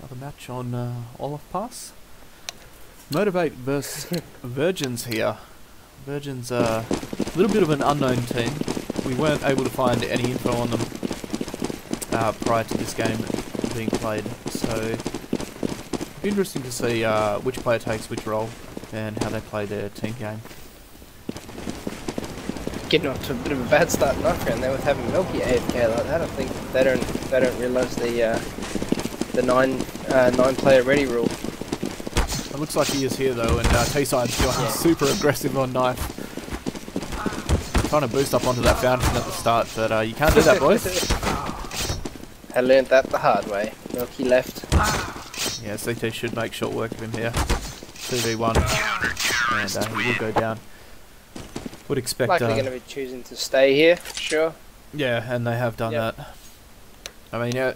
Another match on Olaf Pass. Motiv8 Vs Vergens here. Vergens a little bit of an unknown team. We weren't able to find any info on them prior to this game being played, so it'd be interesting to see which player takes which role and how they play their team game. Getting off to a bit of a bad start knife round there with having Milky AFK like that. I think they don't realise the nine player ready rule. It looks like he is here though, and T-Side's going super aggressive on knife. Trying to boost up onto that fountain at the start, but you can't do that, boys. I learned that the hard way. Milky left. Yeah, CT should make short work of him here. 2v1, and he will go down. Would expect. Likely going to be choosing to stay here, sure. Yeah, and they have done that. I mean,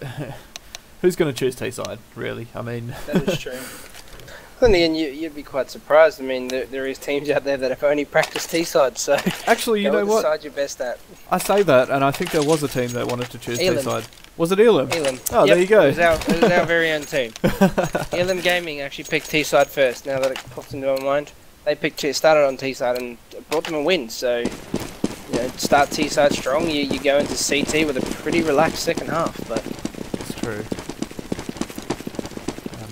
who's going to choose T-Side, really? I mean, that is true. Then again, you'd be quite surprised. I mean, there is teams out there that have only practiced T-Side, so actually, you know what? Side you're best at. I say that, and I think there was a team that wanted to choose T-Side. Was it Elam? Elam. Oh, there you go. It was our very own team. Elam Gaming actually picked T-Side first. Now that it popped into my mind, they started on T-Side and brought them a win. So, you know, start T-Side strong. You go into CT with a pretty relaxed second half, but it's true.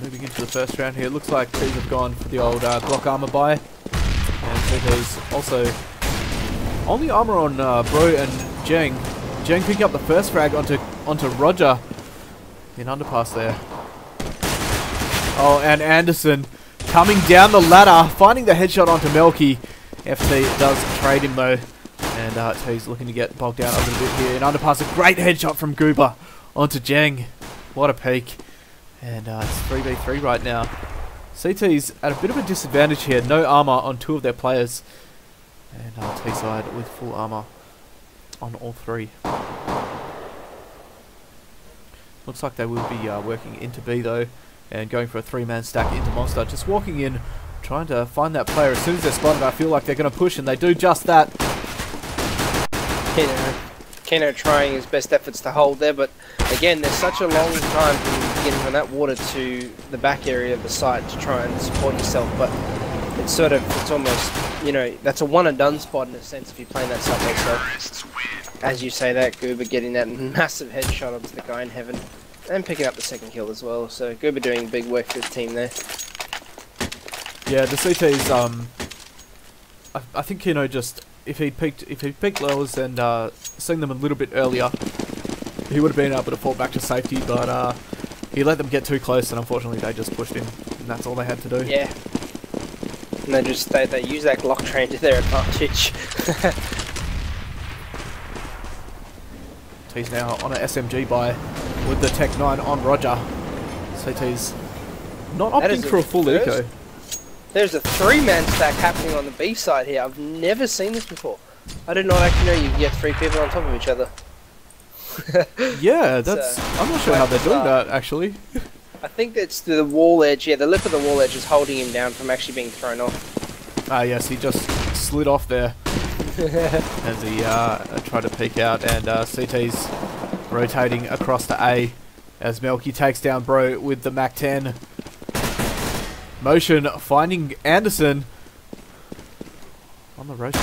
Moving into the first round here, looks like T's have gone for the old Glock armor buy, and CT's also only armor on Bro and Jeng. Jeng picking up the first frag onto Roger in underpass there. Oh, and Anderson coming down the ladder, finding the headshot onto Melky. FT does trade him though, and T's looking to get bogged down a little bit here in underpass. A great headshot from Goober onto Jeng. What a peak. And it's 3v3 right now. CT's at a bit of a disadvantage here. No armor on two of their players. And T-Side with full armor on all three. Looks like they will be working into B though. And going for a three-man stack into Monster. Just walking in, trying to find that player. As soon as they're spotted, I feel like they're going to push, and they do just that. Keno trying his best efforts to hold there, but again, there's such a long time from getting from that water to the back area of the site to try and support yourself, but it's almost, you know, that's a one and done spot in a sense if you're playing that site yourself. As you say that, Goober getting that massive headshot onto the guy in heaven, and picking up the second kill as well, so Goober doing big work for his team there. Yeah, the CT's, I think, you know, just if he picked lowers and seen them a little bit earlier, he would have been able to fall back to safety, but he let them get too close, and unfortunately they just pushed him, and that's all they had to do. Yeah. And they use that Glock train to their advantage. T's now on an SMG buy with the Tech 9 on Roger. CT's not opting for a full eco. There's a three-man stack happening on the B side here. I've never seen this before. I did not actually know you could get three people on top of each other. Yeah, that's. I'm not sure how they're doing that actually. I think it's the wall edge. Yeah, the lip of the wall edge is holding him down from actually being thrown off. Ah, yes, he just slid off there as he tried to peek out, and CT's rotating across to A as Melky takes down Bro with the Mac 10. Motion finding Anderson on the rotate.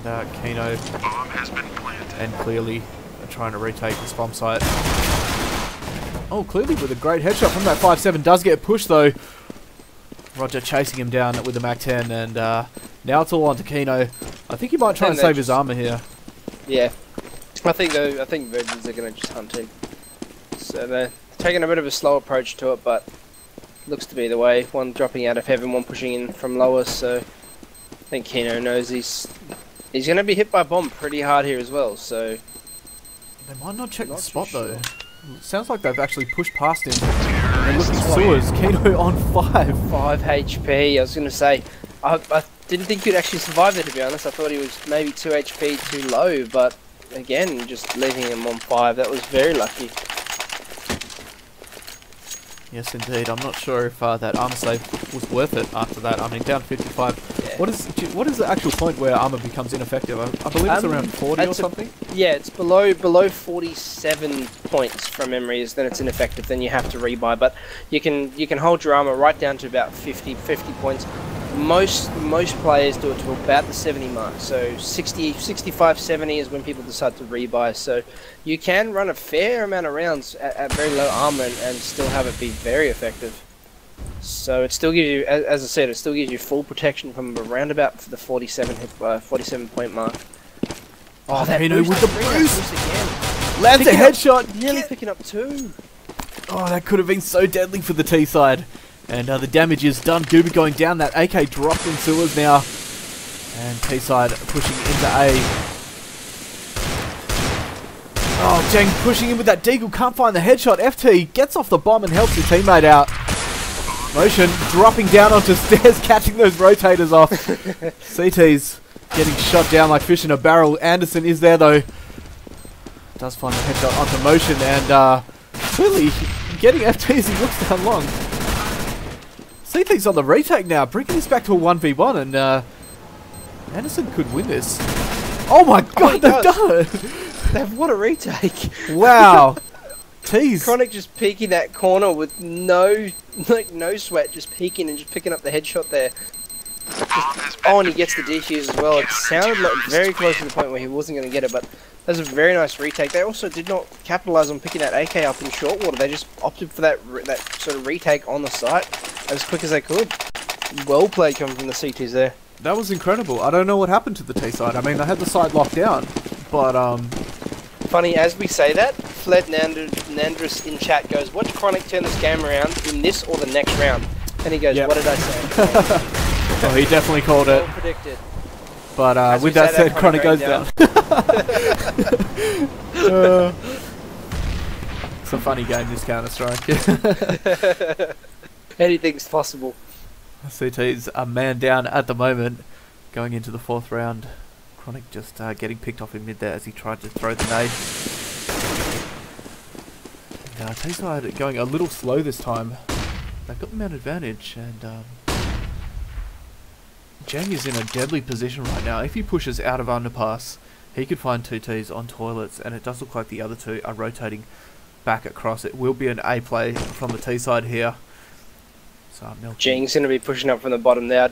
And Keno and Clearly are trying to retake this bomb site. Oh, Clearly with a great headshot from that 5-7 does get pushed though. Roger chasing him down with the Mac 10, and now it's all on to Keno. I think he might try and save his armor here. Yeah, I think Vergens are going to just hunt him. So they're taking a bit of a slow approach to it, but looks to be the way. One dropping out of heaven, one pushing in from lower, so I think Keno knows he's going to be hit by a bomb pretty hard here as well, so... They might not check the spot though. Sounds like they've actually pushed past him. And look at sewers. Keno on 5. 5 HP, I was going to say. I didn't think he'd actually survive there, to be honest. I thought he was maybe 2 HP too low, but again, just leaving him on 5, that was very lucky. Yes, indeed. I'm not sure if that armor save was worth it after that. I mean, down 55. Yeah. What is the actual point where armor becomes ineffective? I believe it's around 40 or something? Yeah, it's below 47 points from memory, then it's ineffective, then you have to rebuy. But you can hold your armor right down to about 50 points. Most players do it to about the 70 mark, so 60, 65, 70 is when people decide to rebuy. So you can run a fair amount of rounds at very low armor and still have it be very effective. So it still gives you, as I said, it still gives you full protection from around about the 47 point mark. Oh, that Kino with the boost again. Lands a headshot, nearly picking up 2. Oh, that could have been so deadly for the T side. And the damage is done. Goober going down. That AK dropped in sewers now. And T-side pushing into A. Oh, Jeng pushing in with that deagle. Can't find the headshot. FT gets off the bomb and helps his teammate out. Motion dropping down onto stairs, catching those rotators off. CT's getting shot down like fish in a barrel. Anderson is there though. Does find the headshot onto Motion and clearly getting FT as he looks down long. CT's on the retake now, bringing this back to a 1v1, and Anderson could win this. Oh my god, they've done it! What a retake! Wow! Tease. Chronic just peeking that corner with no sweat, just peeking and just picking up the headshot there. Oh, and he gets the defuse as well. It sounded like very close to the point where he wasn't going to get it, but that was a very nice retake. They also did not capitalize on picking that AK up in short water. They just opted for that sort of retake on the site as quick as they could. Well played coming from the CTs there. That was incredible. I don't know what happened to the T side. I mean, they had the side locked down, but Funny, as we say that, Fled Nandris in chat goes, watch Chronic turn this game around in this or the next round. And he goes, yep. What did I say? Oh, he definitely called it. Well predicted. But with that said, Chronic goes down. It's a funny game, this Counter-Strike. Anything's possible. CT's a man down at the moment, going into the 4th round. Chronic just getting picked off in mid there as he tried to throw the nade. T-side going a little slow this time. They've got the man advantage, and Jang is in a deadly position right now. If he pushes out of underpass, he could find 2 Ts on toilets, and it does look like the other 2 are rotating back across. It will be an A play from the T side here. So Jang's going to be pushing up from the bottom there.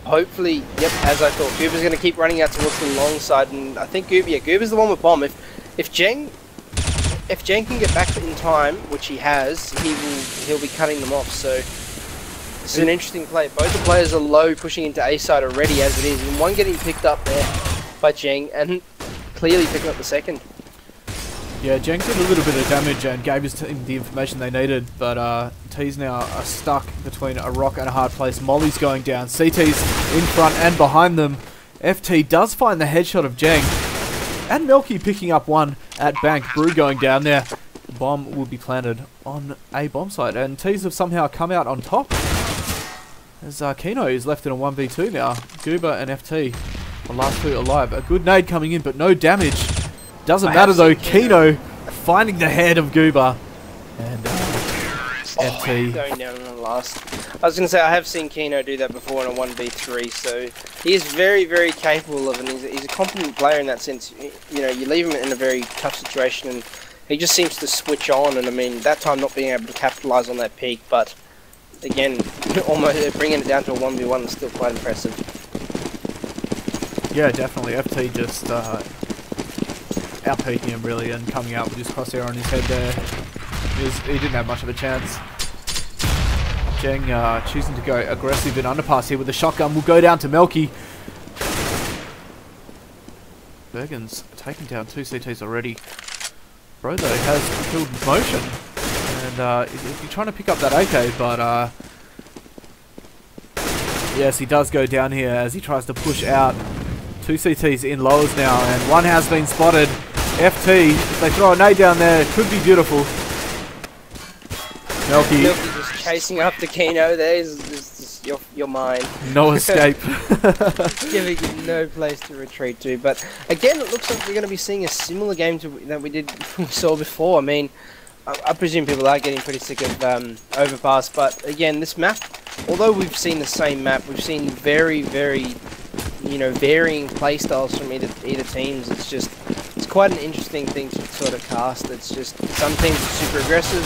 Hopefully, yep, as I thought, Goober's going to keep running out towards the long side, and I think Goober's the one with bomb. If Jang can get back in time, which he has, he'll be cutting them off. So this is an interesting play. Both the players are low, pushing into A side already as it is, and one getting picked up there by Jang, and clearly picking up the second. Yeah, Jang did a little bit of damage and gave his team the information they needed, but T's now are stuck between a rock and a hard place. Molly's going down, CT's in front and behind them. FT does find the headshot of Jang, and Melky picking up one at Bank. Brew going down there. Bomb will be planted on a bomb site, and T's have somehow come out on top. As Kino is left in a 1v2 now. Goober and FT, the last 2 alive. A good nade coming in, but no damage. Doesn't matter though. Kino finding the head of Goober, and FT going down in the last. I was going to say, I have seen Kino do that before in a 1v3, so he is very, very capable of, and he's a competent player in that sense. You know, you leave him in a very tough situation, and he just seems to switch on. And I mean, that time not being able to capitalize on that peak, but again, almost bringing it down to a 1v1 is still quite impressive. Yeah, definitely. FT just out-peaking him really and coming out with his crosshair on his head there. He didn't have much of a chance. Jeng choosing to go aggressive in underpass here with the shotgun. Will go down to Melky. Vergens taking down 2 CTs already. Bro though has killed Motion. And he's trying to pick up that AK, but yes, he does go down here as he tries to push out. 2 CTs in lowers now, and one has been spotted. FT, if they throw a nade down there, it could be beautiful. Melky just chasing up the Kino there. Is your mind. No escape. Giving you no place to retreat to. But again, it looks like we're going to be seeing a similar game to that we saw before. I mean, I presume people are getting pretty sick of Overpass, but again, this map, although we've seen the same map, we've seen very, very, you know, varying playstyles from either teams. It's quite an interesting thing to sort of cast. It's just, some teams are super aggressive,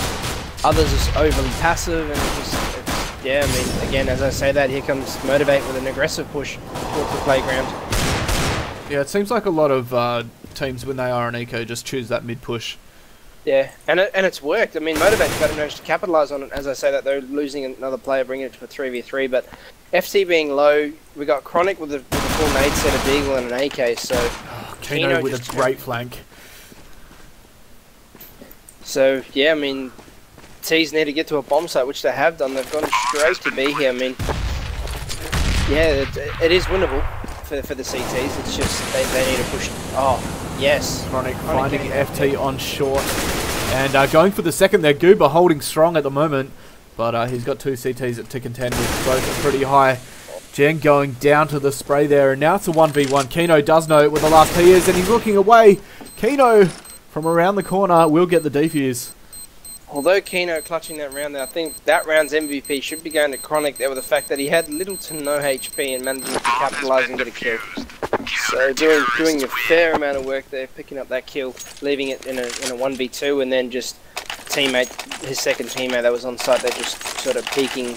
others are overly passive, and yeah, I mean, again, as I say that, here comes Motiv8 with an aggressive push towards the playground. Yeah, it seems like a lot of teams, when they are on eco, just choose that mid push. Yeah, and it's worked. I mean, Motiv8 managed to capitalise on it. As I say that, they're losing another player, bringing it to a 3v3, but FC being low, we got Chronic with a full nade set, a Beagle and an AK, so... Kino with a great flank. So, yeah, I mean, T's need to get to a bomb site, which they have done. They've gone straight to B here. I mean, yeah, it is winnable for the CTs. It's just they need to push. Oh, yes. Chronic finding FT on short. And going for the second there. Goober holding strong at the moment. But he's got two CTs to contend with. Both are pretty high. Jen going down to the spray there. And now it's a 1v1. Kino does know where the last P is. And he's looking away. Kino from around the corner will get the defuse. Although Kino clutching that round there, I think that round's MVP should be going to Chronic there, with the fact that he had little to no HP and managing to capitalise and get a kill. So doing a fair amount of work there, picking up that kill, leaving it in a 1v2, and then just his second teammate that was on site, they're just sort of peeking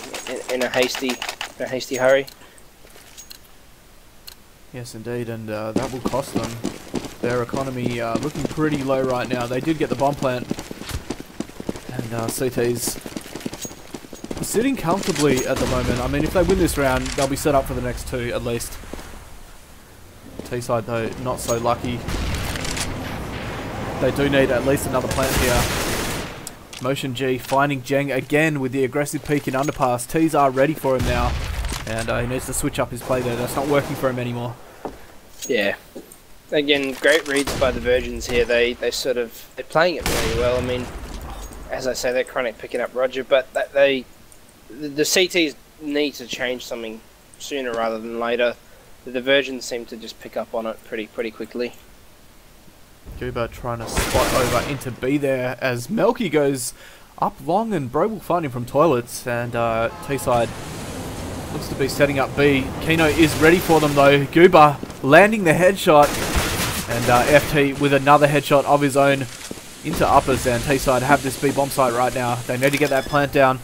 in a hasty hurry. Yes, indeed, and that will cost them. Their economy looking pretty low right now. They did get the bomb plant. And CT's sitting comfortably at the moment. I mean, if they win this round, they'll be set up for the next two at least. T-side though, not so lucky. They do need at least another plant here. Motion G finding Jeng again with the aggressive peek in underpass. T's are ready for him now. And he needs to switch up his play there. That's not working for him anymore. Yeah. Again, great reads by the Vergens here. They're playing it very well. I mean, as I say, they're Chronic picking up Roger, but the CTs need to change something sooner rather than later. The Vergens seem to just pick up on it pretty quickly. Goober trying to spot over into B there as Melky goes up long, and Bro will find him from toilets, and T-side looks to be setting up B. Kino is ready for them though. Goober landing the headshot, and FT with another headshot of his own into uppers, and T-side have this B bomb site right now. They need to get that plant down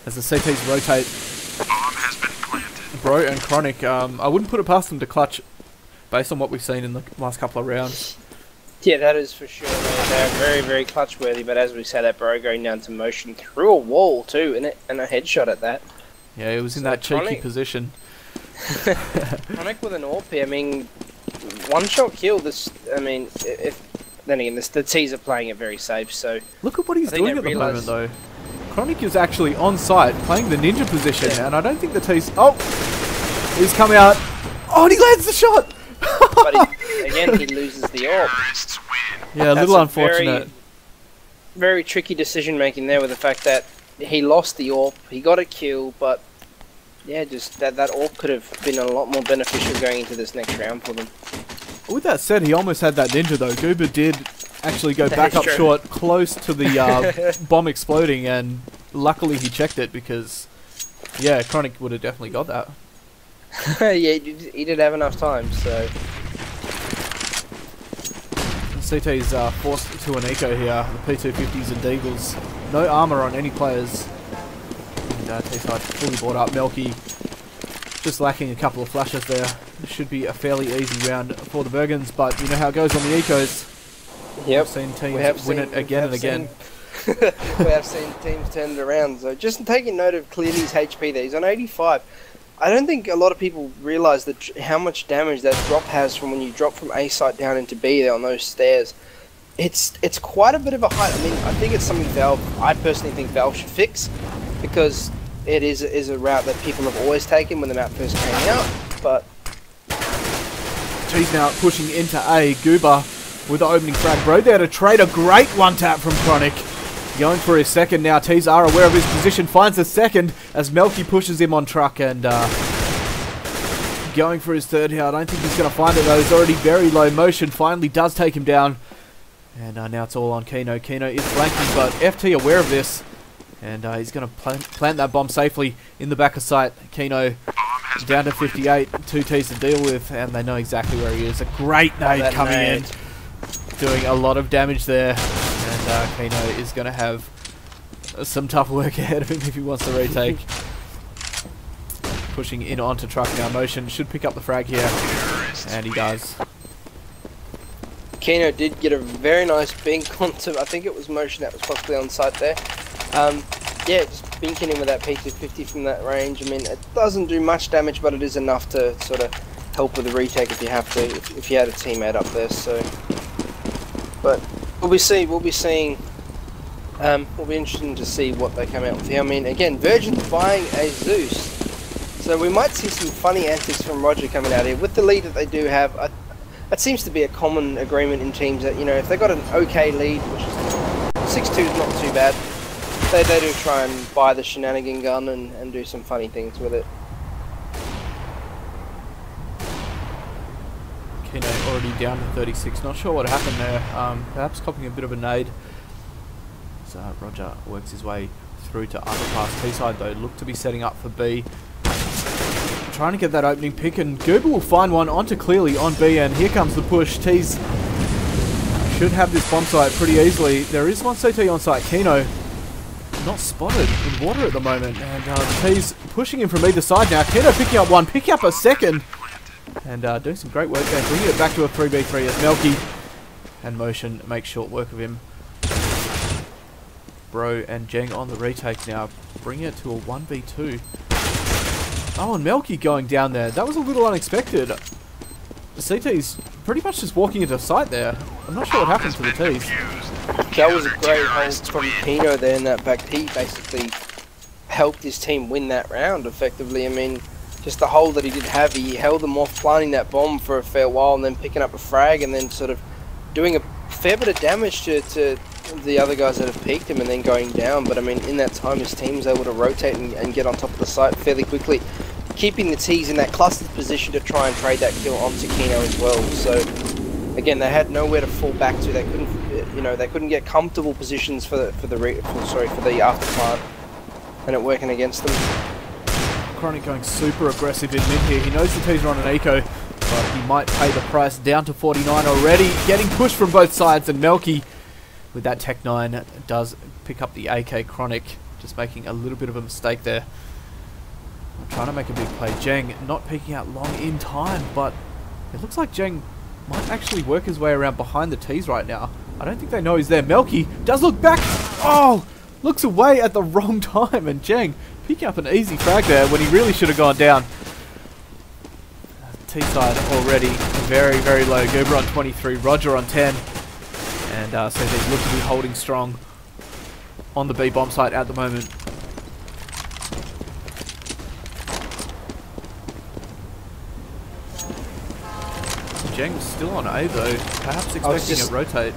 as the CTs rotate. Bomb has been planted. Bro and Chronic, I wouldn't put it past them to clutch based on what we've seen in the last couple of rounds. Yeah, that is for sure. They're very, very clutch worthy, but as we said, that Bro going down to motion through a wall too, and a headshot at that. Yeah, it was in that cheeky position. Chronic with an AWP here, I mean, one-shot kill. I mean, then again, the T's are playing it very safe, so... Look at what he's doing at the moment, though. Chronic is actually on site, playing the ninja position, and I don't think the T's... Oh! He's come out. Oh, and he lands the shot! But again, he loses the AWP. Yeah, a little unfortunate. Very tricky decision-making there, with the fact that he lost the AWP, he got a kill, but... Yeah, just that AWP could have been a lot more beneficial going into this next round for them. With that said, he almost had that ninja though. Goober did actually go back up short, close to the bomb exploding, and luckily he checked it because, yeah, Chronic would have definitely got that. Yeah, he did have enough time, so... CT's forced to an eco here. The P250s and Deagles. No armor on any players. And T-side fully bought up. Melky just lacking a couple of flashes there. It should be a fairly easy round for the Vergens, but you know how it goes on the ecos. Yep. We've seen teams win it again and again. We have seen teams turn it around. So just taking note of Clearly's HP there. He's on 85. I don't think a lot of people realise that how much damage that drop has from when you drop from A site down into B there on those stairs. It's quite a bit of a height. I mean, I think it's something I personally think Valve should fix, because it is a route that people have always taken when the map first came out, but... He's now pushing into A. Goober with the opening frag. Bro there to trade a great one-tap from Chronic. Going for his second now. T's are aware of his position. Finds the second as Melky pushes him on truck, and going for his third here. I don't think he's going to find it though. He's already very low. Motion finally does take him down. And now it's all on Kino. Kino is flanking, but FT aware of this. And he's going to plant that bomb safely in the back of sight. Kino down to 58, 2 Ts to deal with, and they know exactly where he is. A great nade coming in, doing a lot of damage there. And Kino is going to have some tough work ahead of him if he wants to retake. Pushing in onto truck now. Motion should pick up the frag here, and he does. Kino did get a very nice bink onto, I think it was Motion that was possibly on site there. Yeah, just binking him with that P250 from that range. I mean, it doesn't do much damage, but it is enough to sort of help with the retake if you have to, if you had a teammate up there. So, but we'll be seeing, will be interesting to see what they come out with here. I mean, again, Vergens buying a Zeus, so we might see some funny antics from Roger coming out here with the lead that they do have. That seems to be a common agreement in teams that, you know, if they got an okay lead, which is 6-2 is not too bad. They do try and buy the shenanigan gun and do some funny things with it. Kino already down to 36. Not sure what happened there. Perhaps copying a bit of a nade. So Roger works his way through to underpass. T-side though look to be setting up for B. Trying to get that opening pick, and Goober will find one onto clearly on B, and here comes the push. T's should have this bomb site pretty easily. There is one CT on site. Kino not spotted in water at the moment, and T's pushing him from either side now. Kino picking up one, picking up a second, and doing some great work there, bringing it back to a 3v3 as Melky and Motion make short work of him. Bro and Jeng on the retake now, bringing it to a 1v2. Oh, and Melky going down there. That was a little unexpected. The CT's pretty much just walking into sight there. I'm not sure what happened to the T's. That was a great hold from Kino there in that back. He basically helped his team win that round effectively. I mean, just the hold that he did have, he held them off planting that bomb for a fair while and then picking up a frag and then sort of doing a fair bit of damage to the other guys that have peeked him and then going down. But I mean, in that time his team was able to rotate and get on top of the site fairly quickly, keeping the T's in that clustered position to try and trade that kill onto Kino as well. So again, they had nowhere to fall back to. They couldn't, you know, they couldn't get comfortable positions for the after plant, and it working against them. Chronic going super aggressive in mid here. He knows the T's are on an eco, but he might pay the price. Down to 49 already, getting pushed from both sides, and Melky with that Tech 9 does pick up the AK. Chronic just making a little bit of a mistake there. Trying to make a big play. Jeng not peeking out long in time, but it looks like Jeng might actually work his way around behind the T's right now. I don't think they know he's there. Melky does look back. Oh, looks away at the wrong time, and Jeng picking up an easy frag there when he really should have gone down. T-side already very, very low. Goober on 23, Roger on 10. And so they look to be holding strong on the B bomb site at the moment. Jeng was still on A though, perhaps expecting a rotate.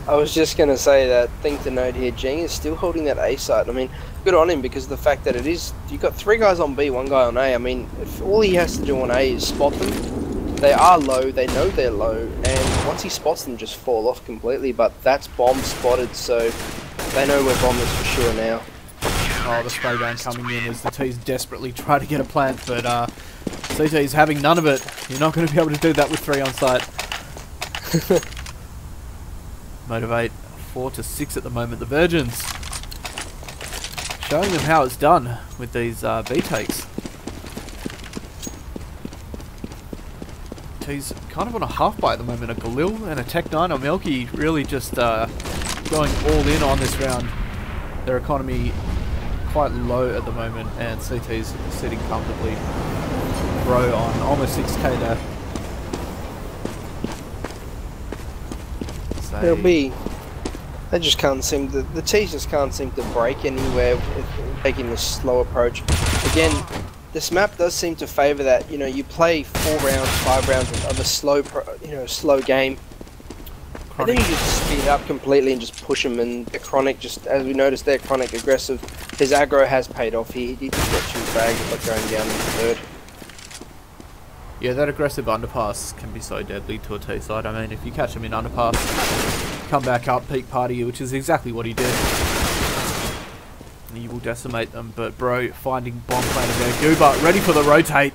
I was just going to say that thing to note here, Jeng is still holding that A site. I mean, good on him because of the fact that it is, you've got 3 guys on B, 1 guy on A. I mean, if all he has to do on A is spot them, they are low, they know they're low, and once he spots them, just fall off completely. But that's bomb spotted, so they know where bomb is for sure now. Oh, the spray gun coming in as the T's desperately try to get a plant, but CT's having none of it. You're not going to be able to do that with 3 on site. Motiv8 4 to 6 at the moment. The Vergens showing them how it's done with these B takes. T's kind of on a half by at the moment. A Galil and a Tech 9 on Melky really just going all in on this round. Their economy quite low at the moment, and CT's sitting comfortably. Bro on almost 6k there. So It'll be, they just can't seem to, the T's just can't seem to break anywhere with taking this slow approach. Again, this map does seem to favour that, you know, you play 4 rounds, 5 rounds of a slow, slow game. And then you just speed it up completely and just push him, and the Chronic, just as we noticed there, Chronic aggressive. His aggro has paid off. He did just get 2 frags like going down in the 3rd. Yeah, that aggressive underpass can be so deadly to a T-side. I mean, if you catch him in underpass, come back up, peak party, which is exactly what he did. He will decimate them, but Bro finding bomb planted there. Goober ready for the rotate.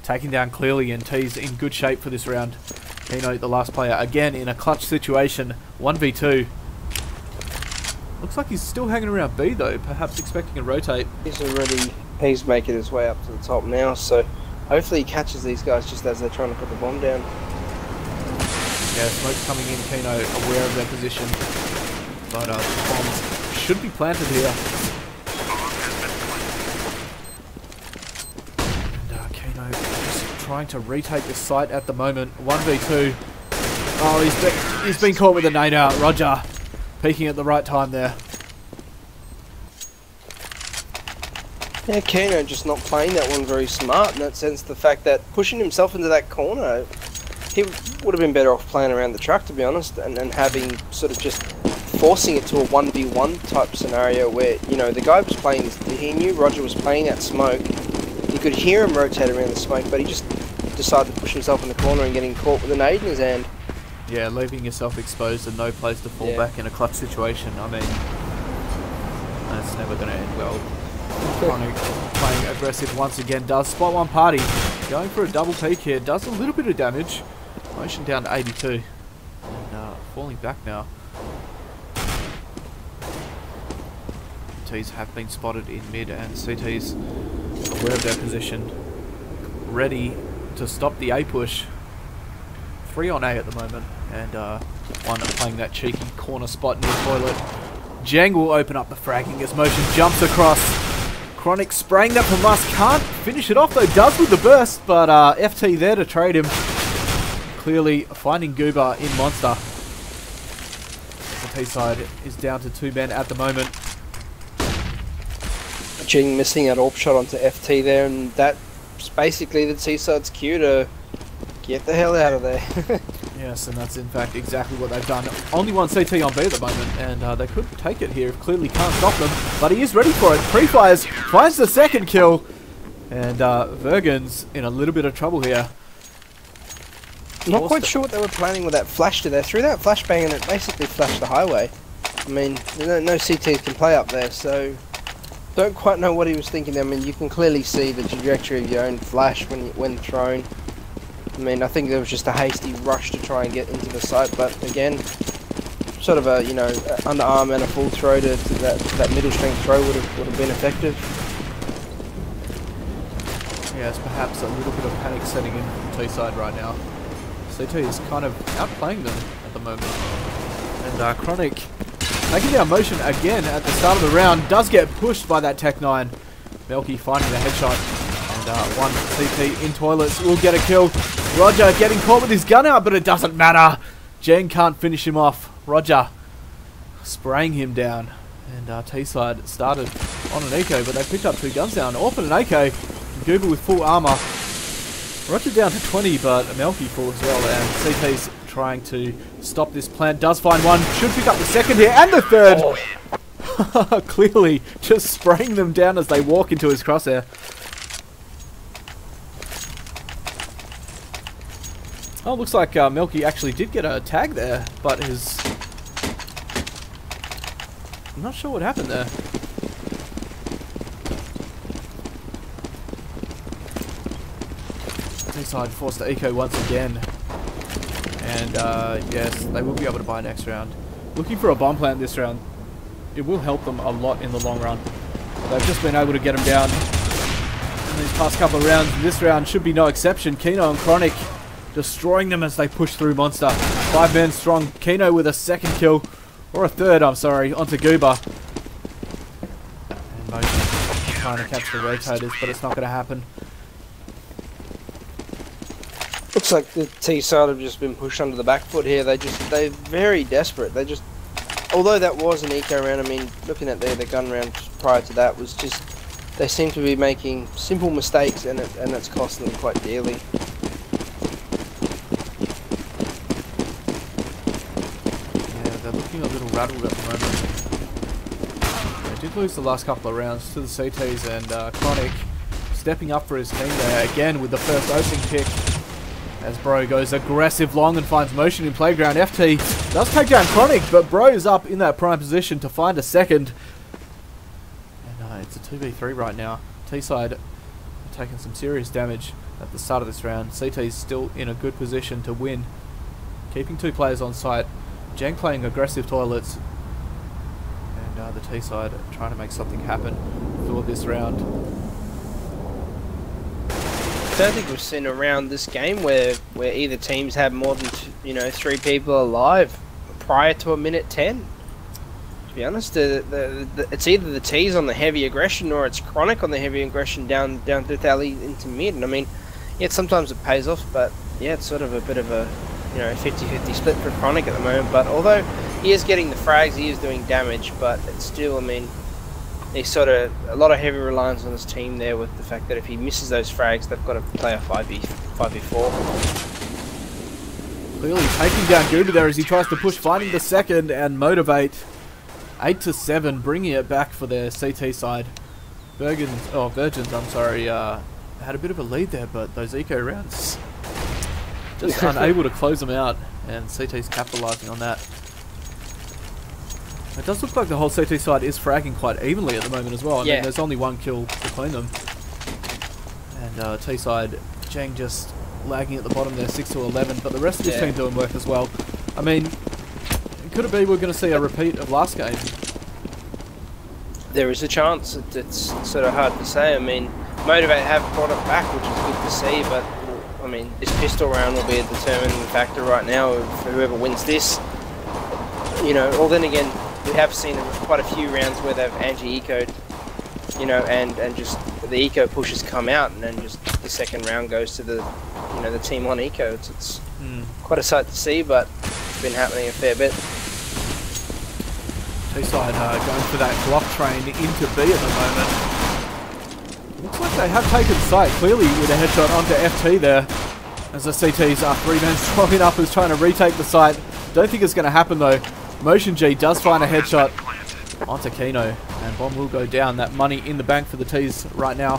Taking down clearly, and T's in good shape for this round. Keno, the last player, again in a clutch situation. 1v2. Looks like he's still hanging around B though, perhaps expecting a rotate. He's making his way up to the top now, so hopefully he catches these guys just as they're trying to put the bomb down. Yeah, smoke's coming in, Keno aware of their position. But bombs should be planted here. And Keno just trying to retake the site at the moment. 1v2. Oh, he's been caught with a nade out. Roger peeking at the right time there. Yeah, Keno just not playing that one very smart in that sense. The fact that pushing himself into that corner, he would have been better off playing around the truck, to be honest, and having sort of just forcing it to a 1v1 type scenario where, you know, the guy was playing, he knew Roger was playing that smoke. You could hear him rotate around the smoke, but he just decided to push himself in the corner and getting caught with a nade in his hand. Yeah, leaving yourself exposed and no place to fall back in a clutch situation. I mean, that's never going to end well. Chronic playing aggressive once again, does spot one party, going for a double peek here, does a little bit of damage, motion down to 82, and falling back now. T's have been spotted in mid, and CT's aware of their position, ready to stop the A push. 3 on A at the moment, and one playing that cheeky corner spot near toilet. Jang will open up the fragging as motion jumps across. Chronic spraying that from Musk, can't finish it off though, does with the burst, but FT there to trade him. Clearly finding Goober in Monster. The T side is down to 2 men at the moment. Jing missing that AWP shot onto FT there, and that's basically the T side's cue to get the hell out of there. Yes, and that's in fact exactly what they've done. Only one CT on B at the moment, and they could take it here. Clearly can't stop them, but he is ready for it. Pre-fires, finds the second kill, and Vergens in a little bit of trouble here. Not quite sure what they were planning with that flash to there. Threw that flashbang and it basically flashed the highway. I mean, no CTs can play up there, so don't quite know what he was thinking. I mean, you can clearly see the trajectory of your own flash when thrown. I mean, I think there was just a hasty rush to try and get into the site, but again, sort of a, you know, underarm and a full throw to that middle strength throw would have been effective. Yes, perhaps a little bit of panic setting in from T side right now. CT is kind of outplaying them at the moment, and Chronic taking down motion again at the start of the round, does get pushed by that Tech 9. Melky finding the headshot. And one CT in toilets will get a kill. Roger getting caught with his gun out, but it doesn't matter. Jeng can't finish him off. Roger spraying him down. And T-side started on an eco, but they picked up 2 guns down. Orphan and AK. Goober with full armor. Roger down to 20, but Melky full as well. And CT's trying to stop this plant. Does find one. Should pick up the second here, and the third. Oh. Clearly just spraying them down as they walk into his crosshair. Oh, looks like Melky actually did get a tag there, but his... I'm not sure what happened there. T-side forced to eco once again. And yes, they will be able to buy next round. Looking for a bomb plant this round. It will help them a lot in the long run. They've just been able to get them down in these past couple of rounds. This round should be no exception. Keno and Chronic destroying them as they push through Monster. 5 men strong. Keno with a second kill. Or a third, I'm sorry, onto Goober. And Motion trying to catch the rotators, but it's not going to happen. Looks like the T side have just been pushed under the back foot here. They're very desperate. They just, although that was an eco round, I mean, looking at the gun round prior to that was just, they seem to be making simple mistakes, and it's costing them quite dearly. A little rattled at the moment. They did lose the last couple of rounds to the CTs, and Chronic stepping up for his team there again with the first opening pick. As Bro goes aggressive long and finds motion in playground. FT does take down Chronic, but Bro is up in that prime position to find a second. And it's a 2v3 right now. T-side taking some serious damage at the start of this round. CT is still in a good position to win. Keeping 2 players on site. Jang playing aggressive toilets. And the T-side trying to make something happen for this round. I don't think we've seen a round this game where either teams have more than 3 people alive prior to a minute 10. To be honest, it's either the T's on the heavy aggression or it's Chronic on the heavy aggression down through the alley into mid. And I mean, yeah, sometimes it pays off, but yeah, it's sort of a bit of a 50-50 split for Chronic at the moment. But although he is getting the frags, he is doing damage, but it's still, I mean, he's sort of a lot of heavy reliance on his team there with the fact that if he misses those frags, they've got to play a 5v4. Clearly taking down Goober there as he tries to push, finding the second, and Motiv8 8-7, bringing it back for their CT side. Vergens, I'm sorry, had a bit of a lead there, but those eco rounds just unable to close them out, and CT's capitalising on that. It does look like the whole CT side is fragging quite evenly at the moment as well. I mean, there's only 1 kill between them. And T side, Jang just lagging at the bottom there, 6-11, but the rest of his team doing work as well. I mean, could it be we're going to see a repeat of last game? There is a chance. It's sort of hard to say. I mean, Motiv8 have brought it back, which is good to see, but I mean, this pistol round will be a determining factor right now for whoever wins this. Or then again, we have seen quite a few rounds where they've anti-eco'd, and just the eco pushes come out, and then just the second round goes to the team on eco. It's quite a sight to see, but it's been happening a fair bit. T-side going for that Glock train into B at the moment. Looks like they have taken sight, clearly with a headshot onto FT there. As the CTs are 3 men strong enough as trying to retake the site. Don't think it's going to happen though. Motion G does find a headshot onto Kino, and bomb will go down. That money in the bank for the T's right now,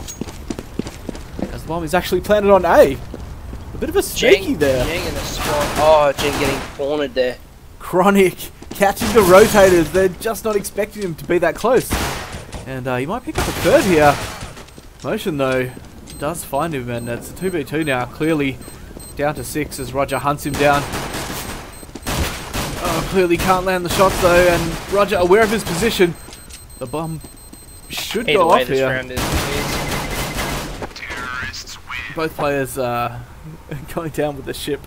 as the bomb is actually planted on A. A bit of a sneaky there. Jang in the spot. Oh, Jang getting cornered there. Chronic catching the rotators. They're just not expecting him to be that close, and he might pick up a third here. Motion though does find him, and it's a 2v2 now. Clearly down to 6 as Roger hunts him down. Clearly can't land the shots though, and Roger aware of his position. The bomb should go off here. Both players going down with the ship.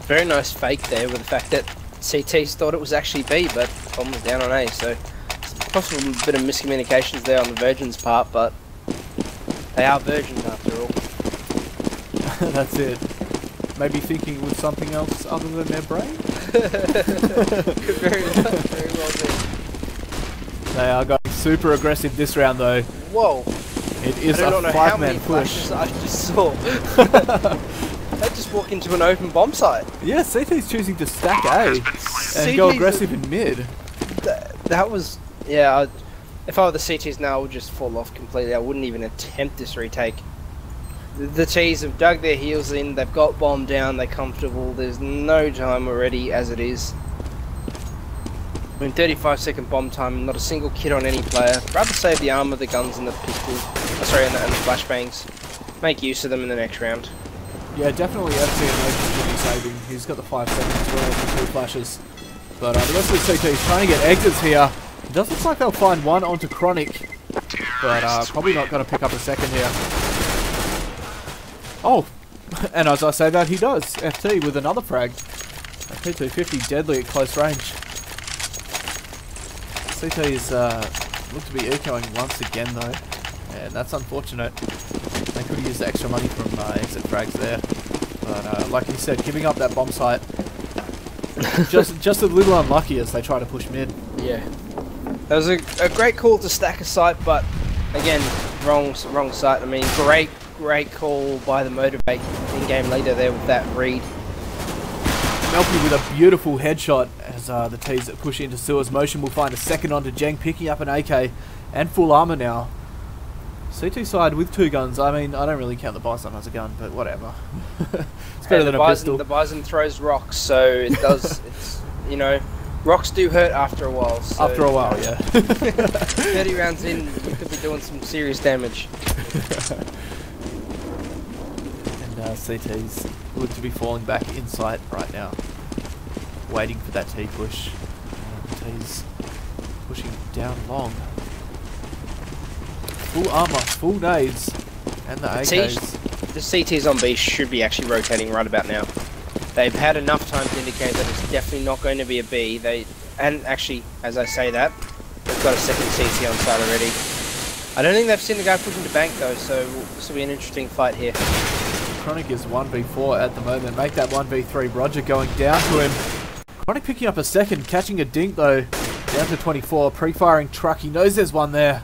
Very nice fake there with the fact that CTs thought it was actually B, but bomb was down on A, so it's a possible bit of miscommunications there on the Vergens part, but they are Vergens after all. That's it. Maybe thinking with something else other than their brain? Very well be. They are going super aggressive this round though. Whoa. It is a 5-man push. I just saw. They just walk into an open bomb site. Yeah, CT's choosing to stack A and go aggressive in mid. That was... Yeah, if I were the CTs now, I would just fall off completely. I wouldn't even attempt this retake. The T's have dug their heels in, they've got bomb down, they're comfortable, there's no time already as it is. I mean, 35-second bomb time, not a single kit on any player. Rather save the armor, the guns and the pistols, and the flashbangs. Make use of them in the next round. Yeah, definitely FC and Motion should be saving. He's got the 5 seconds as well for 2 flashes. But the rest of the CT is trying to get exits here. It does look like they'll find one onto Chronic, but probably not going to pick up a second here. Oh, and as I say that, he does. FT with another frag. A P250 deadly at close range. CT's look to be ecoing once again though, and that's unfortunate. They could have used the extra money from exit frags there, but like you said, giving up that bomb site, just a little unlucky as they try to push mid. Yeah, that was a great call to stack a site, but again, wrong site. I mean, great call by the Motiv8 in-game leader there with that read. Melky with a beautiful headshot as the T's push into Sewers. Motion will find a second onto Jeng, picking up an AK and full armor now. C2 side with 2 guns. I mean, I don't really count the Bison as a gun, but whatever. It's better than a pistol. The Bison throws rocks, so it does. It's, you know, rocks do hurt after a while. So, after a while, yeah. 30 rounds in, you could be doing some serious damage. And CT's look to be falling back in sight right now, waiting for that T push. T's pushing down long. Full armor, full nades, and the AKs. The CTs on B should be actually rotating right about now. They've had enough time to indicate that it's definitely not going to be a B. And actually, as I say that, they've got a second CT on site already. I don't think they've seen the guy pushing the bank though, so this will be an interesting fight here. Chronic is 1v4 at the moment. Make that 1v3. Roger going down to him. Chronic picking up a second, catching a dink though. Down to 24. Pre-firing truck. He knows there's one there.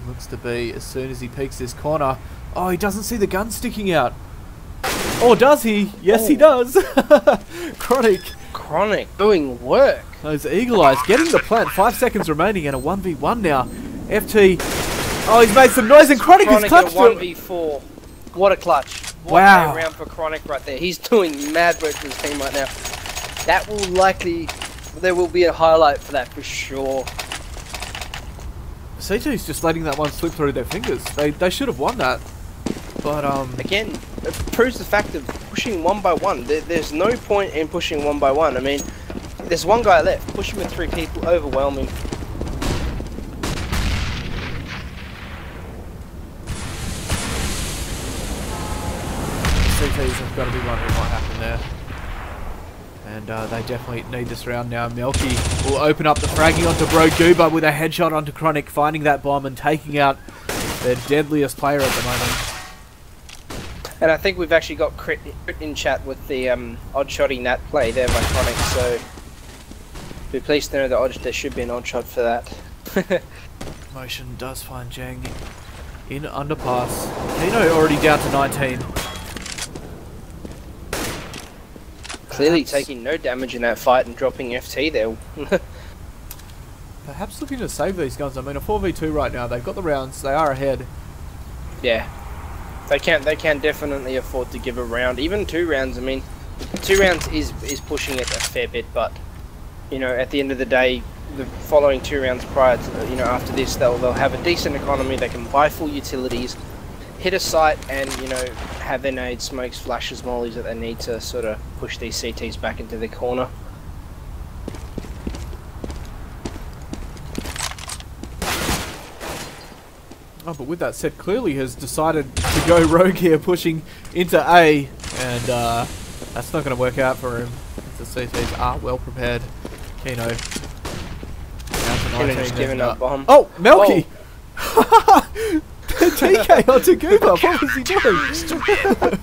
Looks to be as soon as he peeks this corner. Oh, he doesn't see the gun sticking out. Or does he? Yes, he does. Chronic doing work. Those eagle eyes getting the plant. 5 seconds remaining and a 1v1 now. FT. Oh, he's made some noise and Chronic is clutched. 1v4. What a clutch. What a round for Chronic right there. He's doing mad work for his team right now. That will likely... There will be a highlight for that for sure. C2's just letting that one slip through their fingers. They should have won that. But, again, it proves the fact of pushing 1 by 1. There's no point in pushing 1 by 1. I mean, there's one guy left. Push him with 3 people. Overwhelming. CTs have got to be wondering what happened there. And they definitely need this round now. Melky will open up the fragging onto Bro Goober with a headshot onto Chronic, finding that bomb and taking out their deadliest player at the moment. And I think we've actually got crit in chat with the odd shotting that play there by Chronic, so be pleased to know that there should be an odd shot for that. Motion does find Jang in underpass. Kino already down to 19. Clearly taking no damage in that fight and dropping FT there. Perhaps looking to save these guns. I mean, a 4v2 right now. They've got the rounds. They are ahead. Yeah. They can definitely afford to give a round. Even 2 rounds, I mean, 2 rounds is pushing it a fair bit, but, you know, at the end of the day, the following 2 rounds prior to, you know, after this, they'll have a decent economy. They can buy full utilities, hit a site, and, you know, have their nades, smokes, flashes, mollies that they need to sort of push these CTs back into the corner. Oh, but with that said, clearly has decided to go rogue here, pushing into A, and that's not going to work out for him. The CTs are well prepared. Kino down to 19. Just giving up bomb. Oh, Melky! Oh. TK onto Goober. What was he doing?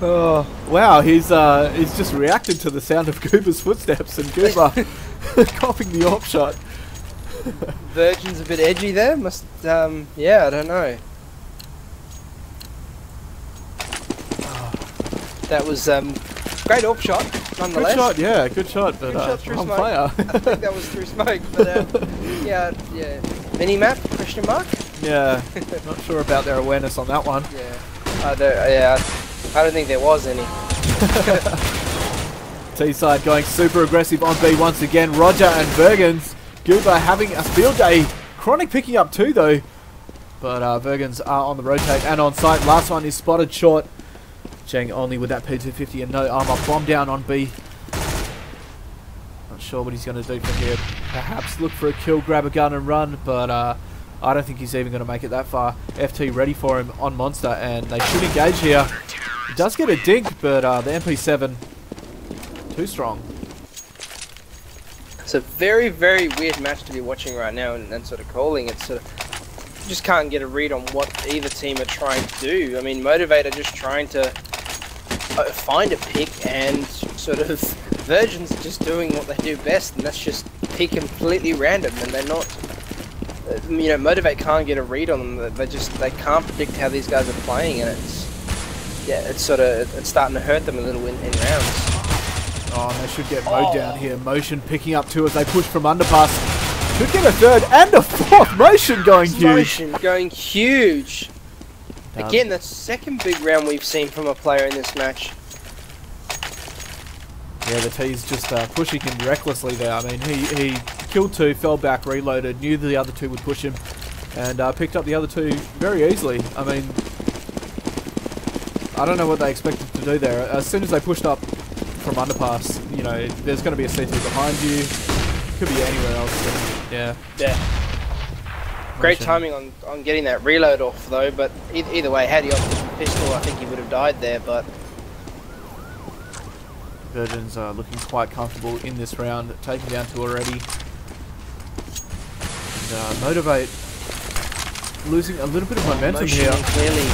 Oh wow! He's just reacted to the sound of Goober's footsteps, and Goober coughing the op shot. Virgin's a bit edgy there. Must yeah, I don't know. That was great op shot, nonetheless. Good shot, yeah, good shot, but good shot through wrong smoke. player. I think that was through smoke, but yeah. Mini map? Question mark? Yeah, not sure about their awareness on that one. Yeah, I don't think there was any. T-side going super aggressive on B once again. Roger and Vergens. Goober having a field day. Chronic picking up 2 though. But Vergens are on the rotate and on site. Last one is spotted short. Cheng only with that P250 and no armor. Bomb down on B. Not sure what he's going to do from here. Perhaps look for a kill, grab a gun and run. But I don't think he's even going to make it that far. FT ready for him on Monster, and they should engage here. He does get a dink, but the MP7 too strong. It's a very, very weird match to be watching right now and sort of calling. It's sort of, you just can't get a read on what either team are trying to do. I mean, Motiv8 are just trying to find a pick, and sort of Virgins are just doing what they do best, and that's just pick completely random, and they're not... You know, Motiv8 can't get a read on them. They can't predict how these guys are playing, and it's starting to hurt them a little in rounds. Oh, and they should get mowed down here. Motion picking up 2 as they push from underpass. Should get a third and a fourth. Motion going huge. Motion going huge. Again, that's the second big round we've seen from a player in this match. Yeah, the T's just pushing him recklessly there. I mean, he killed 2, fell back, reloaded, knew the other 2 would push him, and picked up the other 2 very easily. I mean, I don't know what they expected to do there. As soon as they pushed up from underpass, you know, there's going to be a CT behind you. Could be anywhere else. And, yeah. Great timing on getting that reload off, though. But either way, had he opted the pistol, I think he would have died there. But Vergens are looking quite comfortable in this round, taken down 2 already. And Motiv8 losing a little bit of momentum here. Clearly.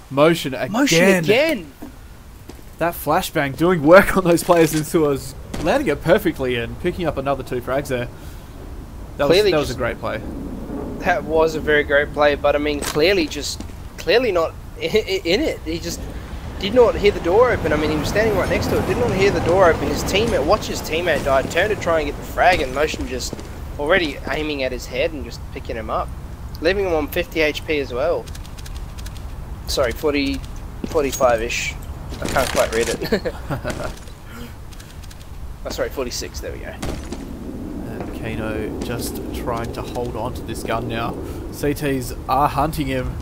Motion again. Motion again. That flashbang doing work on those players in sewers, landing it perfectly and picking up another 2 frags there. That was a great play. That was a very great play, but I mean, clearly not in it. He just did not hear the door open. I mean, he was standing right next to it, did not hear the door open. His teammate, watch his teammate die, turned to try and get the frag, and Motion just already aiming at his head and just picking him up, leaving him on 50 HP as well. Sorry, 40, 45-ish. I can't quite read it. Oh, sorry, 46. There we go. And Kano just trying to hold on to this gun now. CTs are hunting him,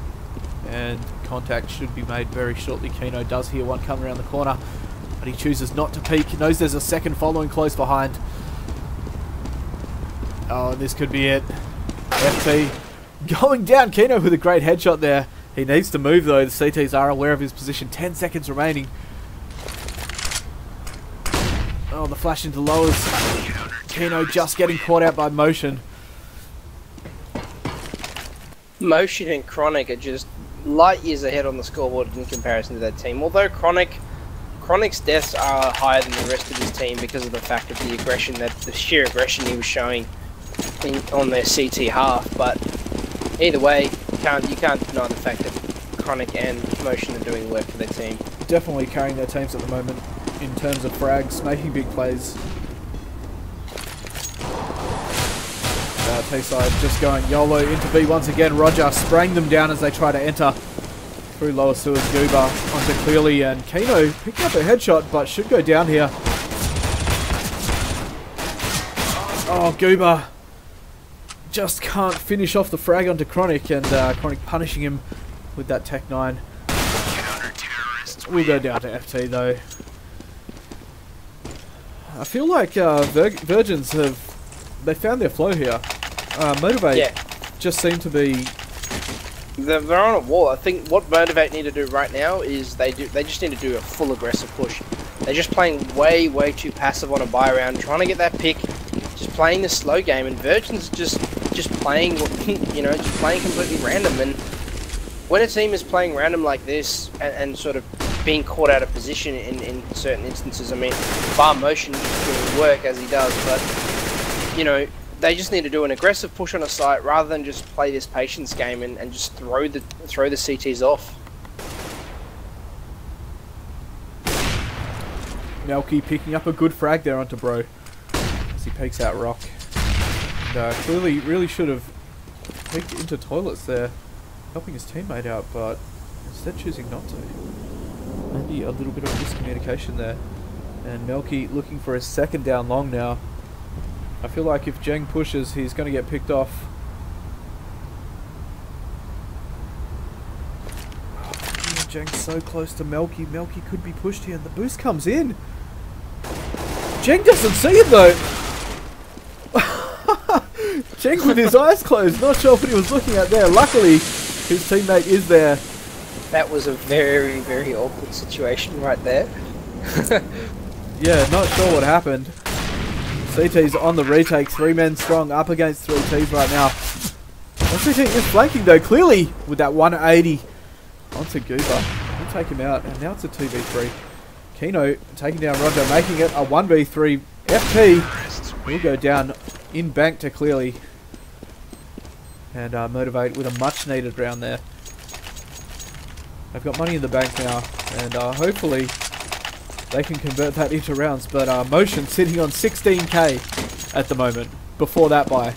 and contact should be made very shortly. Kano does hear one come around the corner, but he chooses not to peek. He knows there's a second following close behind. Oh, this could be it. FT going down. Kano with a great headshot there. He needs to move though. The CTs are aware of his position. 10 seconds remaining. Oh, the flash into lowers. Kano just getting caught out by Motion. Motion and Chronic are just light years ahead on the scoreboard in comparison to that team. Although Chronic's deaths are higher than the rest of his team because of the fact of the aggression, the sheer aggression he was showing on their CT half. But either way, you can't deny the fact that Chronic and Motion are doing work for their team. Definitely carrying their teams at the moment in terms of frags, making big plays. T-side just going YOLO into B once again. Roger spraying them down as they try to enter through lower sewers. Goober onto Clearly, and Kano picking up a headshot but should go down here. Oh, Goober just can't finish off the frag onto Chronic, and Chronic punishing him with that Tech 9. We'll go down to FT though. I feel like Vergens they found their flow here. Motiv8 just seem to be... They're on a wall. I think what Motiv8 need to do right now is they just need to do a full aggressive push. They're just playing way too passive on a buy round, trying to get that pick, just playing the slow game, and Vergens just playing, you know, just playing completely random. And when a team is playing random like this and sort of being caught out of position in certain instances, I mean, bar Motion doing work as he does, but you know, they just need to do an aggressive push on a site rather than just play this patience game and just throw the CTs off. Melky picking up a good frag there onto Bro as he peeks out Rock. And Clearly really should have peeked into toilets there, helping his teammate out, but instead choosing not to. Maybe a little bit of miscommunication there. And Melky looking for his second down long now. I feel like if Jeng pushes, he's going to get picked off. Oh, Jeng's so close to Melky. Melky could be pushed here, and the boost comes in. Jeng doesn't see it though. Jeng with his eyes closed, not sure what he was looking at there. Luckily, his teammate is there. That was a very awkward situation right there. Yeah, not sure what happened. CT's on the retake, 3 men strong, up against 3 Ts right now. CT is flanking though, Clearly with that 180 onto Goober. He'll take him out, and now it's a 2v3. Kino taking down Roger, making it a 1v3. FT will go down in bank to Clearly. And Motiv8 with a much needed round there. They've got money in the bank now, and hopefully they can convert that into rounds, but Motion sitting on 16k at the moment. before that buy.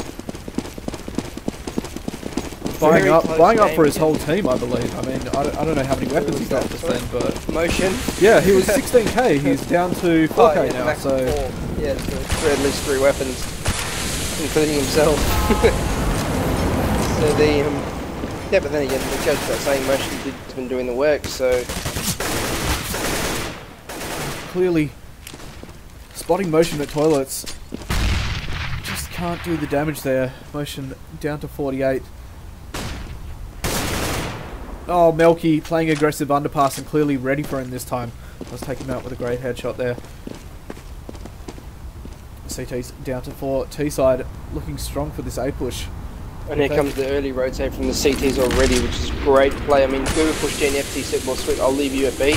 Very Buying up close for his game. whole team, I believe. I mean, I don't know how many weapons he got just then, but Motion. yeah, he was 16k. He's down to 4k now. back to So 4. Yeah, so at least 3 weapons, including himself. So the yeah, but then again, the judge that saying Motion has been doing the work. So clearly, spotting Motion at toilets just can't do the damage there. Motion down to 48. Oh, Melky playing aggressive underpass and clearly ready for him this time. Let's take him out with a great headshot there. CT's down to 4. T-side looking strong for this A push. and here comes the early rotate from the CTs already, which is great play. I mean, Goober pushed in, FT said, well, sweet, I'll leave you at B.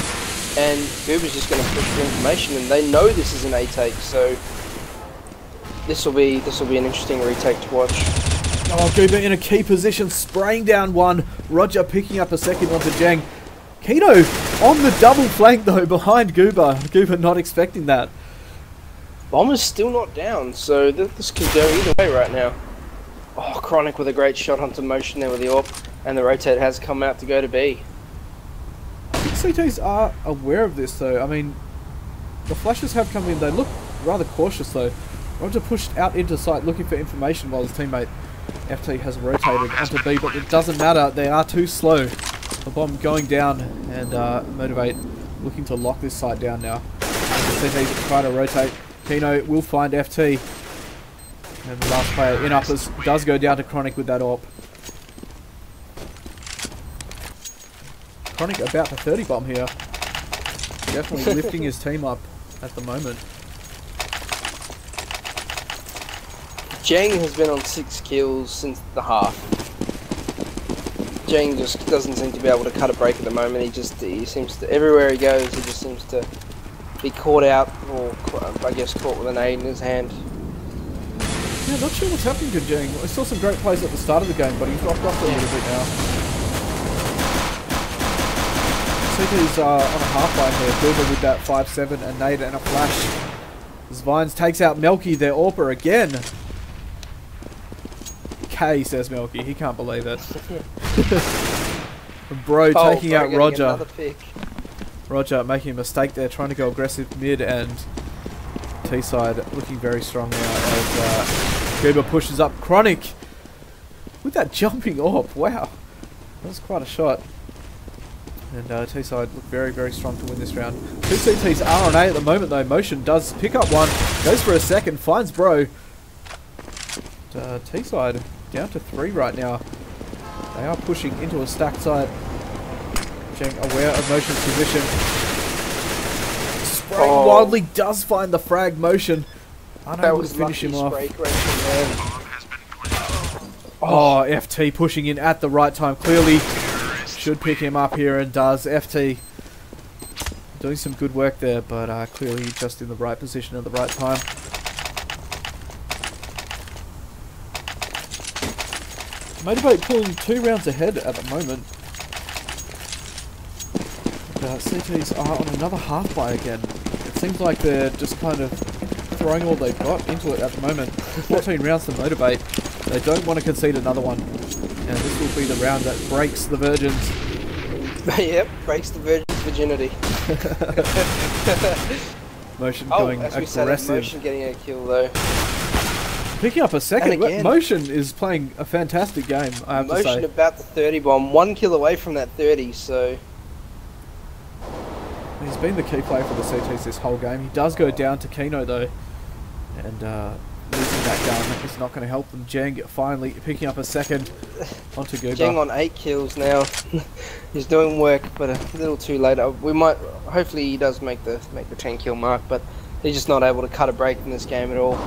And Goober's just going to push for information, and they know this is an A take, so this will be an interesting retake to watch. Oh, Goober in a key position, spraying down one. Roger picking up a second onto Jang. Kino on the double flank though, behind Goober. Goober not expecting that. Bomber's still not down, so this could go either way right now. Oh, Chronic with a great shot onto Motion there with the AWP, and the rotate has come out to go to B. I think CTs are aware of this though. I mean, the flashes have come in. They look rather cautious though. Roger pushed out into sight looking for information while his teammate FT has rotated onto B, but it doesn't matter. They are too slow. The bomb going down, and Motiv8 looking to lock this site down now. The CTs try to rotate. Kino will find FT. And the last player in uppers does go down to Chronic with that AWP. Chronic about to 30 bomb here. Definitely lifting his team up at the moment. Jang has been on 6 kills since the half. Jang just doesn't seem to be able to cut a break at the moment. He seems to, everywhere he goes, he just seems to be caught out, or I guess caught with an aid in his hand. Yeah, not sure what's happening to Jang. I saw some great plays at the start of the game, but he's dropped off a little bit now. CT's on a half line here. Goober with that 5-7, a nade and a flash. Zvines takes out Melky, their AWPer again. K, says Melky. He can't believe it. Bro taking out Roger. Roger making a mistake there, trying to go aggressive mid, and T-side looking very strong now as Goober pushes up Chronic with that jumping AWP. Wow, that was quite a shot. And T-side look very, very strong to win this round. 2 CTs are on A at the moment though. Motion does pick up one, goes for a second, finds Bro. T-side down to 3 right now. They are pushing into a stacked side. Jang aware of Motion's position. Spraying wildly, does find the frag. Motion unable to finish him off. Oh, FT pushing in at the right time. Clearly should pick him up here, and does. FT doing some good work there, but clearly just in the right position at the right time. Motiv8 pulling 2 rounds ahead at the moment. CTs are on another half buy again. It seems like they're just kind of throwing all they've got into it at the moment. 14 rounds to Motiv8. They don't want to concede another one. And this will be the round that breaks the Virgins. Yep, breaks the Virgin's virginity. Motion going as we aggressive. said, Motion getting a kill though. Picking up a second. And again, Motion is playing a fantastic game, I have to say. Motion about the 30 bomb, 1 kill away from that 30, so... He's been the key player for the CTs this whole game. He does go down to Kino though, and losing that gun is not going to help them. Jang finally picking up a second onto Goober. Jang on 8 kills now. He's doing work, but a little too late. We might, hopefully he does make the 10 kill mark, but he's just not able to cut a break in this game at all.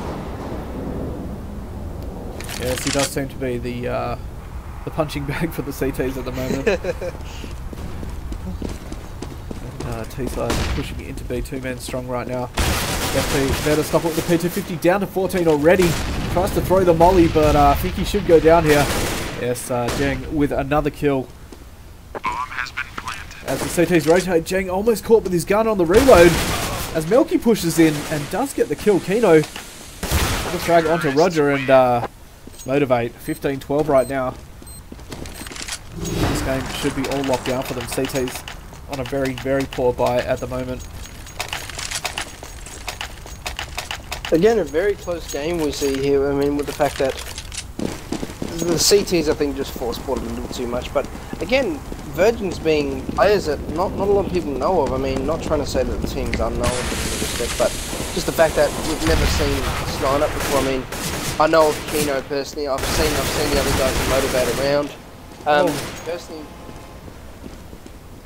Yes, he does seem to be the punching bag for the CTs at the moment. T-side pushing it into B, 2 men strong right now. FT better stop it with the P250, down to 14 already. Tries to throw the molly, but I think he should go down here. Yes, Jang with another kill. Bomb has been planted. As the CTs rotate, Jang almost caught with his gun on the reload. As Melky pushes in and does get the kill, Kino This frag onto Roger and Motiv8. 15-12 right now. This game should be all locked down for them. CT's on a very, very poor buy at the moment. Again, a very close game we see here. I mean, with the fact that the CTs, I think, just force-bought a little too much. But again, Vergens being players that not a lot of people know of. I mean, not trying to say that the team's unknown in this respect, but just the fact that we've never seen this lineup before. I mean, I know of Kino personally. I've seen the other guys in Motiv8 around. Personally.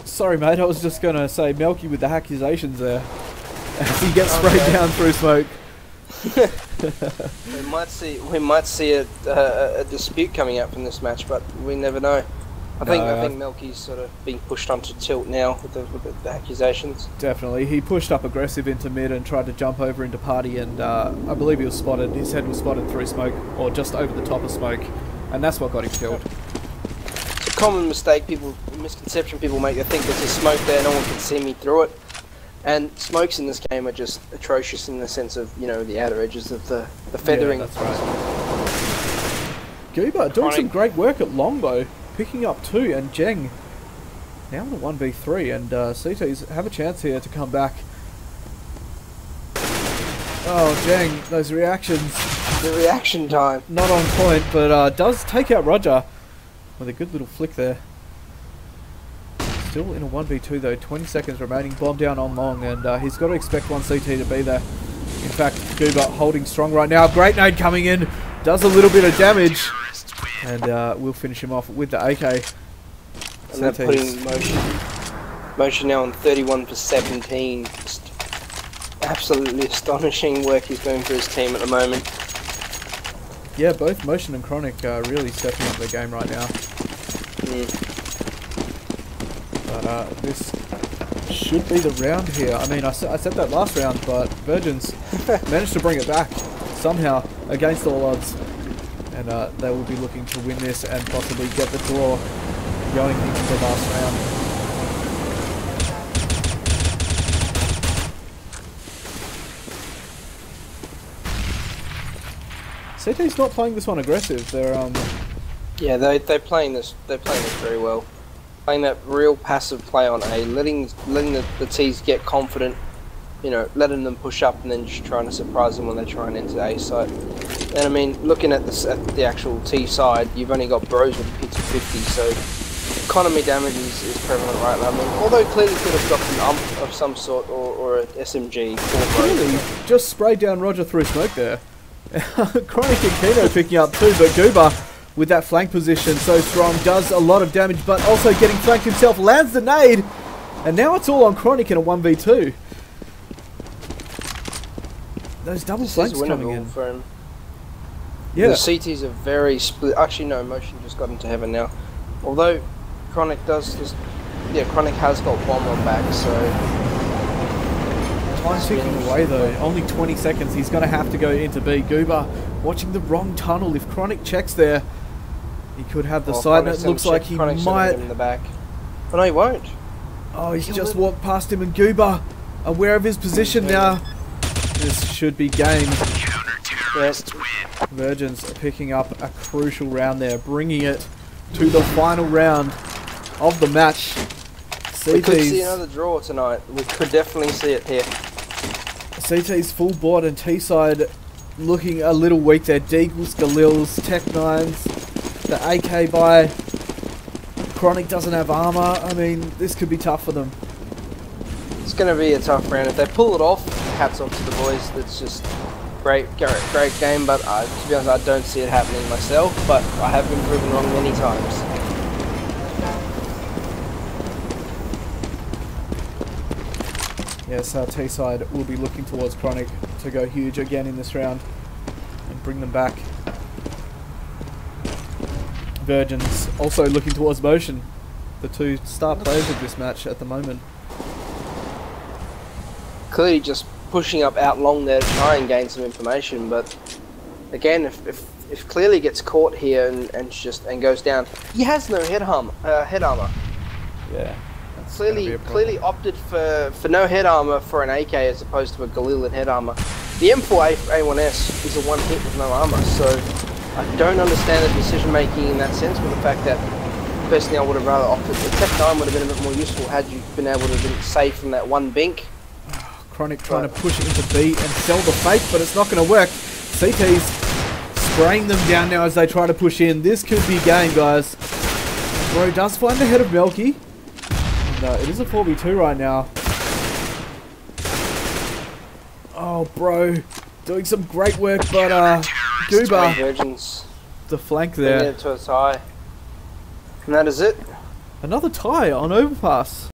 Sorry, mate. I was just gonna say Melky with the accusations there. As he gets sprayed down through smoke. we might see a dispute coming up from this match, but we never know. I think Melky's sort of being pushed onto tilt now with the accusations. Definitely, he pushed up aggressive into mid and tried to jump over into party, and I believe he was spotted. His head was spotted through smoke, or just over the top of smoke, and that's what got him killed. It's a common mistake, misconception people make. They think there's a smoke there, no one can see me through it. And smokes in this game are just atrocious in the sense of, you know, the outer edges of the feathering. Yeah, that's right. Goober doing some great work at longbow, picking up 2, and Jeng now in a 1v3, and CTs have a chance here to come back. Oh, Jeng, those reactions. The reaction time. Not on point, but does take out Roger with a good little flick there. Still in a 1v2 though, 20 seconds remaining, bomb down on long, and he's got to expect one CT to be there. In fact, Goober holding strong right now. Great nade coming in, does a little bit of damage, and we'll finish him off with the AK. And they're putting motion now on 31 for 17. Just absolutely astonishing work he's doing for his team at the moment. Yeah, both Motion and Chronic really stepping up their game right now. But this should be the round here. I mean, I said that last round, but Vergens managed to bring it back somehow against all odds. And they will be looking to win this and possibly get the draw going into the last round. CT's not playing this one aggressive. They're yeah, they're playing this very well. Playing that real passive play on A, letting the T's get confident, you know, letting them push up and then just trying to surprise them when they try and enter A side. And I mean, looking at the actual T side, you've only got Bros with pits of 50, so economy damage is prevalent right now. I mean, although clearly could have dropped an ump of some sort or an SMG for clearly just sprayed down Roger through smoke there. Chronic and Kino picking up 2, but Goober with that flank position so strong, does a lot of damage, but also getting flanked himself, lands the nade, and now it's all on Chronic in a 1v2. Those double flanks coming in. For him. Yeah. The CTs are very split. Actually, no, Motion just got into heaven now. Although Chronic does just, yeah, Chronic has got bomb on back, so. Time ticking away though, only 20 seconds, he's going to have to go into B. Goober watching the wrong tunnel. If Chronic checks there, he could have the side, and it looks like he might. In the back. But no, he won't. Oh, he's just walked past him, and Goober aware of his position now. This should be game. Yes. Vergens picking up a crucial round there, bringing it to the final round of the match. We could see another draw tonight. We could definitely see it here. CT's full board and T-side looking a little weak there. Deagles, Galils, Tech 9s, the AK buy. Chronic doesn't have armor. I mean, this could be tough for them. It's going to be a tough round. If they pull it off, hats off to the boys. That's just great game, but to be honest, I don't see it happening myself, but I have been proven wrong many times. Yes, T-side will be looking towards Chronic to go huge again in this round and bring them back. Vergens also looking towards Motion, the 2 star players of this match at the moment. Clearly just pushing up out long there to try and gain some information, but again, if Clearly gets caught here and goes down, he has no head armor. Yeah. Clearly opted for no head armor for an AK as opposed to a Galil and head armor. The M4A1S is a one hit with no armor, so I don't understand the decision making in that sense, with the fact that personally I would have rather opted the Tech 9 would have been a bit more useful had you been able to have been safe from that one bink. Chronic trying to push it into B and sell the fake, but it's not going to work. CT's spraying them down now as they try to push in. This could be game, guys. Bro does find the head of Melky. And, it is a 4v2 right now. Oh, bro. Doing some great work, but Goober, Vergens the flank bringing there. it to a tie. And that is it. Another tie on Overpass.